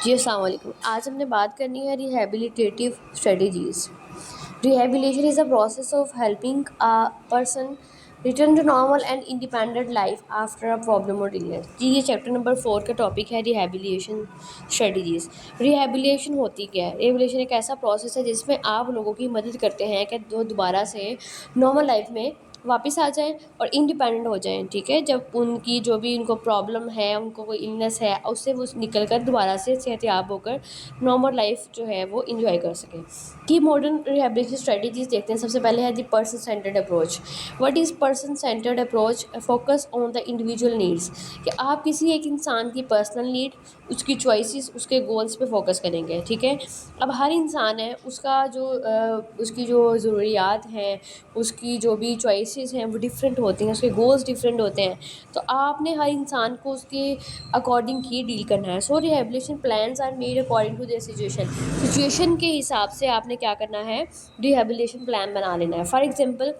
जी अस्सलाम वालेकुम। आज हमने बात करनी है rehabilitative strategies. Rehabilitation is a process of helping a person return to normal and independent life after a problem और इलनेस। जी ये चैप्टर नंबर 4 का टॉपिक है रिहैबिलिटेशन स्ट्रेटजीज़। रिहैबिलिटेशन होती क्या है? रिहैबिलिटेशन एक ऐसा प्रोसेस है जिसमें आप लोगों की मदद करते हैं कि वो दोबारा से नॉर्मल लाइफ में वापस आ जाएँ और इंडिपेंडेंट हो जाएँ, ठीक है? जब उनकी जो भी उनको प्रॉब्लम है, उनको कोई इलनेस है, उससे वो निकल कर दोबारा से सेहतयाब होकर नॉर्मल लाइफ जो है वो एंजॉय कर सकें। की मॉडर्न रिहैबिलिटेशन स्ट्रेटजीज़ देखते हैं। सबसे पहले है the person centred approach. What is person centred approach? Focus on the individual needs, कि आप किसी एक इंसान की पर्सनल नीड, उसकी चॉइसेस, उसके गोल्स पे फोकस करेंगे, ठीक है? अब हर इंसान है, उसका जो उसकी जो ज़रूरियात हैं, उसकी जो भी चॉइसेस हैं वो डिफरेंट होती हैं, उसके गोल्स डिफरेंट होते हैं। तो आपने हर इंसान को उसके अकॉर्डिंग ही डील करना है। So rehabilitation plans are made according to their situation के हिसाब से आपने क्या करना है, रिहैबिलिटेशन प्लान बना लेना है। For example,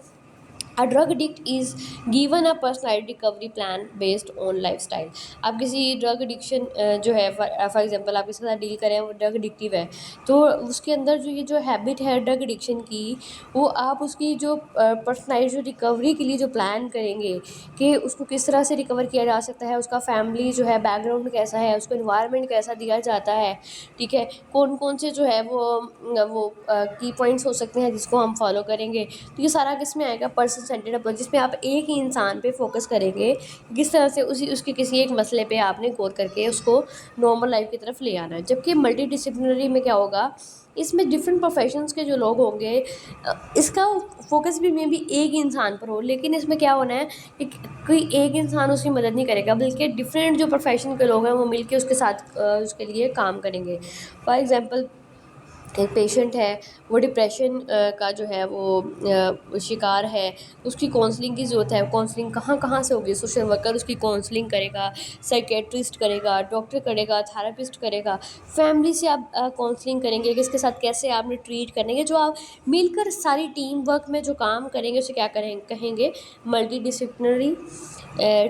a drug addict is given a personality recovery plan based on lifestyle. आप किसी ड्रग एडिक्शन जो है फॉर एग्जांपल आप किसी के साथ डील करें, वो ड्रग एडिक्टिव है, तो उसके अंदर जो ये जो हैबिट है ड्रग एडिक्शन की, वो आप उसकी जो पर्सनैलिटी रिकवरी के लिए जो प्लान करेंगे कि उसको किस तरह से रिकवर किया जा सकता है, उसका फैमिली जो है बैकग्राउंड कैसा है, उसको इन्वायरमेंट कैसा दिया जाता है, ठीक है? कौन कौन से जो है वो की पॉइंट्स हो सकते हैं जिसको हम फॉलो करेंगे। तो ये सारा किस में आएगा? पर्सन सेंटर्ड अप्रोच, जिसमें आप एक ही इंसान पे फोकस करेंगे, किस तरह से उसके किसी एक मसले पे आपने गौर करके उसको नॉर्मल लाइफ की तरफ ले आना है। जबकि मल्टी डिसिप्लिनरी में क्या होगा, इसमें डिफरेंट प्रोफेशंस के जो लोग होंगे, इसका फोकस भी मे बी एक ही इंसान पर हो, लेकिन इसमें क्या होना है कि कोई एक इंसान उसकी मदद नहीं करेगा, बल्कि डिफरेंट जो प्रोफेशन के लोग हैं वो मिलके उसके साथ उसके लिए काम करेंगे। फॉर एग्जांपल, एक पेशेंट है, वो डिप्रेशन का जो है वो शिकार है, उसकी काउंसलिंग की ज़रूरत है। काउंसलिंग कहाँ कहाँ से होगी? सोशल वर्कर उसकी काउंसलिंग करेगा, साइकेट्रिस्ट करेगा, डॉक्टर करेगा, थेरेपिस्ट करेगा। फैमिली से आप काउंसलिंग करेंगे कि इसके साथ कैसे आपने ट्रीट करने के, जो आप मिलकर सारी टीम वर्क में जो काम करेंगे उसे क्या कहेंगे? Multi disciplinary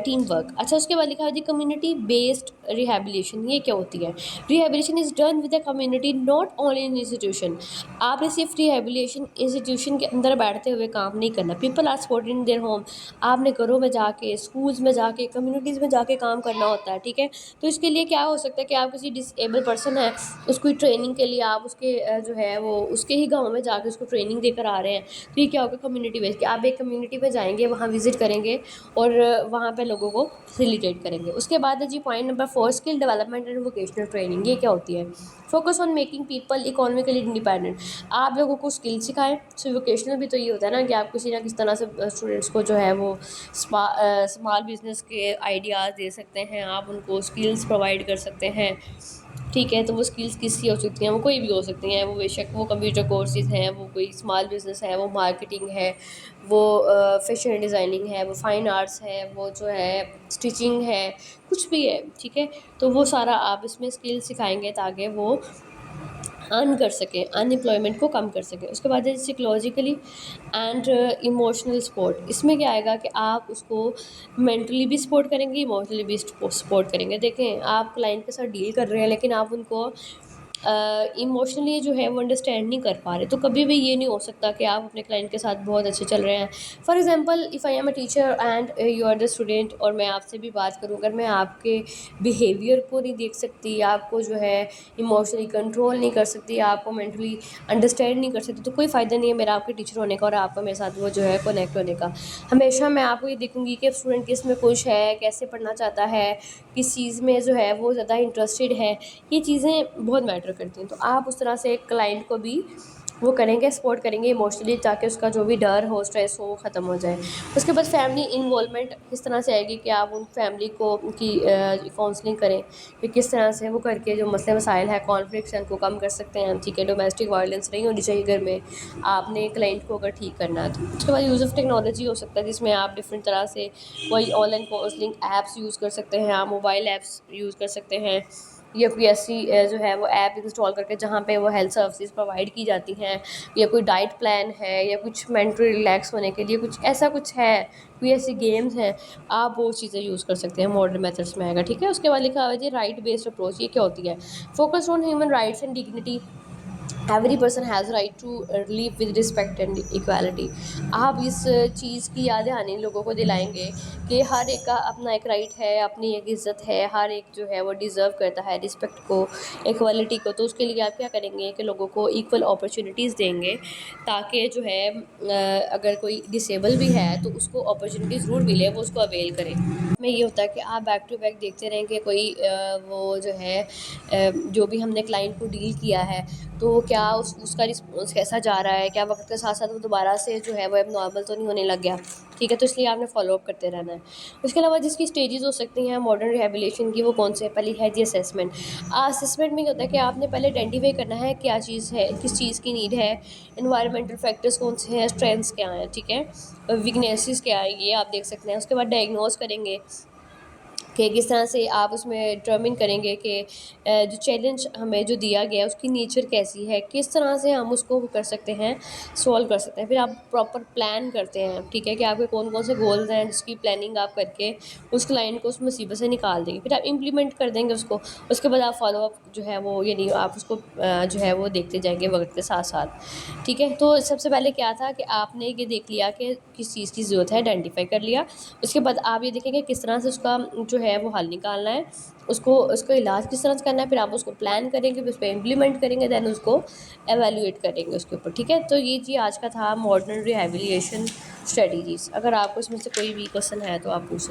team work. अच्छा, उसके बाद लिखा है जी कम्युनिटी बेस्ड रिहैबिलिटेशन। ये क्या होती है? Rehabilitation is done with the community, not only in institution. आपने सिर्फ रिहैबिलिटेशन इंस्टीट्यूशन के अंदर बैठते हुए काम नहीं करना। People are supported in their home. आपने घरों में जाके, स्कूल्स में जाके, कम्युनिटीज़ में जाके काम करना होता है, ठीक है? तो इसके लिए क्या हो सकता है कि आप किसी डिसेबल पर्सन है, उसको ट्रेनिंग के लिए आप उसके जो है वो उसके ही गाँव में जाके उसको ट्रेनिंग देकर आ रहे हैं। तो ये क्या होगा? कम्युनिटी बेस्ड, कि आप एक कम्युनिटी में जाएंगे, वहाँ विजिट करेंगे और वहाँ पे लोगों को फैसिलिटेट करेंगे। उसके बाद है जी point number 4, skill development and vocational training. ये क्या होती है? Focus on making people economically independent. आप लोगों को स्किल सिखाएं। सो वोकेशनल भी तो ये होता है ना कि आप किसी ना किसी तरह से स्टूडेंट्स को जो है वो स्मॉल बिजनेस के आइडियाज़ दे सकते हैं, आप उनको स्किल्स प्रोवाइड कर सकते हैं, ठीक है? तो वो स्किल्स किसकी हो सकती हैं? वो कोई भी हो सकती हैं, वो बेशक वो कंप्यूटर कोर्सेज़ हैं, वो कोई स्मॉल बिज़नेस है, वो मार्केटिंग है, वो फैशन डिज़ाइनिंग है, वो फ़ाइन आर्ट्स है, वो जो है स्टिचिंग है, कुछ भी है, ठीक है? तो वो सारा आप इसमें स्किल सिखाएँगे ताकि वो अर्न कर सकें, अनएम्प्लॉयमेंट को कम कर सकें। उसके बाद है साइकोलॉजिकली एंड इमोशनल सपोर्ट। इसमें क्या आएगा कि आप उसको मेंटली भी सपोर्ट करेंगे, इमोशनली भी सपोर्ट करेंगे। देखें, आप क्लाइंट के साथ डील कर रहे हैं, लेकिन आप उनको इमोशनली जो है वो अंडरस्टैंड नहीं कर पा रहे, तो कभी भी ये नहीं हो सकता कि आप अपने क्लाइंट के साथ बहुत अच्छे चल रहे हैं। For example, if I am a teacher and you are the student, और मैं आपसे भी बात करूँ, अगर मैं आपके बिहेवियर को नहीं देख सकती, आपको जो है इमोशनली कंट्रोल नहीं कर सकती, आपको मेंटली अंडरस्टैंड नहीं कर सकती, तो कोई फ़ायदा नहीं है मेरा आपके टीचर होने का और आपका मेरे साथ वो जो है कनेक्ट होने का। हमेशा मैं आपको ये देखूँगी कि स्टूडेंट किस में खुश है, कैसे पढ़ना चाहता है, किस चीज़ में जो है वो ज़्यादा इंटरेस्टेड है। ये चीज़ें बहुत मैटर करती हैं। तो आप उस तरह से क्लाइंट को भी वो करेंगे, सपोर्ट करेंगे इमोशनली, ताकि उसका जो भी डर हो, स्ट्रेस हो, वो ख़त्म हो जाए। उसके बाद फैमिली इन्वॉल्वमेंट किस तरह से आएगी कि आप उन फैमिली को उनकी काउंसलिंग करें कि किस तरह से वो करके जो मसले मसाइल है, कॉन्फ्लिक्ट्स हैं, उनको कम कर सकते हैं, ठीक है? डोमेस्टिक वायलेंस नहीं होनी चाहिए घर में, आपने क्लाइंट को अगर ठीक करना है तो। उसके बाद यूज़ ऑफ टेक्नोलॉजी हो सकता है, जिसमें आप डिफरेंट तरह से कोई ऑनलाइन काउंसलिंग ऐप्स यूज़ कर सकते हैं, आप मोबाइल ऐप्स यूज़ कर सकते हैं, या कोई ऐसी जो है वो ऐप इंस्टॉल करके जहाँ पे वो हेल्थ सर्विसेज प्रोवाइड की जाती हैं, या कोई डाइट प्लान है, या कुछ मेंटली रिलैक्स होने के लिए कुछ ऐसा कुछ है, कोई ऐसी गेम्स हैं, आप वो चीज़ें यूज़ कर सकते हैं, मॉडर्न मेथड्स में आएगा। ठीक है, उसके बाद लिखा हुआ है जी राइट बेस्ड अप्रोच। ये क्या होती है? Focus on human rights and dignity, every person has right to live with respect and equality. आप इस चीज़ की याद दहानी लोगों को दिलाएंगे कि हर एक का अपना एक राइट है, अपनी एक इज़्ज़त है, हर एक जो है वो डिज़र्व करता है रिस्पेक्ट को, इक्वालिटी को। तो उसके लिए आप क्या करेंगे कि लोगों को इक्वल अपॉर्चुनिटीज़ देंगे, ताकि जो है अगर कोई डिसेबल भी है तो उसको अपॉर्चुनिटी ज़रूर मिले, वो उसको अवेल करे। में ये होता है कि आप बैक टू बैक देखते रहें कि कोई वो जो है जो भी हमने क्लाइंट को डील किया है, तो क्या उसका रिस्पॉन्स कैसा जा रहा है, क्या वक्त के साथ साथ वो दोबारा से जो है वो अब नॉर्मल तो नहीं होने लग गया। ठीक है, तो इसलिए आपने फॉलो अप करते रहना है। उसके अलावा जिसकी स्टेजेस हो सकती हैं मॉडर्न रिहेबिलिटेशन की, वो कौन से है? पहली है जी असेसमेंट। असेसमेंट में क्या होता है कि आपने पहले आइडेंटिफाई करना है क्या चीज़ है, किस चीज़ की नीड है, इन्वायरमेंटल फैक्टर्स कौन से हैं, स्ट्रेंथ्स क्या हैं, ठीक है, वीकनेसेस क्या है, ये आप देख सकते हैं। उसके बाद डायग्नोज करेंगे कि किस तरह से आप उसमें डिटर्मिन करेंगे कि जो चैलेंज हमें जो दिया गया है उसकी नेचर कैसी है, किस तरह से हम उसको वो कर सकते हैं, सॉल्व कर सकते हैं। फिर आप प्रॉपर प्लान करते हैं, ठीक है, कि आपके कौन कौन से गोल्स हैं, जिसकी प्लानिंग आप करके उस क्लाइंट को उस मुसीबत से निकाल देंगे। फिर आप इम्प्लीमेंट कर देंगे उसको। उसके बाद आप फॉलो अप जो है वो, यानी आप उसको जो है वो देखते जाएंगे वक्त के साथ साथ। ठीक है, तो सबसे पहले क्या था कि आपने ये देख लिया कि किस चीज़ की ज़रूरत है, आइडेंटिफाई कर लिया। उसके बाद आप ये देखेंगे किस तरह से उसका जो है वो हल निकालना है, उसको इलाज किस तरह से करना है, फिर आप उसको प्लान करेंगे, फिर उस पर इम्प्लीमेंट करेंगे, देन उसको एवेल्यूएट करेंगे उसके ऊपर। ठीक है, तो ये जी आज का था मॉडर्न रिहेबिलिटेशन स्ट्रेटजीज़। अगर आपको इसमें से कोई भी क्वेश्चन है तो आप पूछ सकते हैं।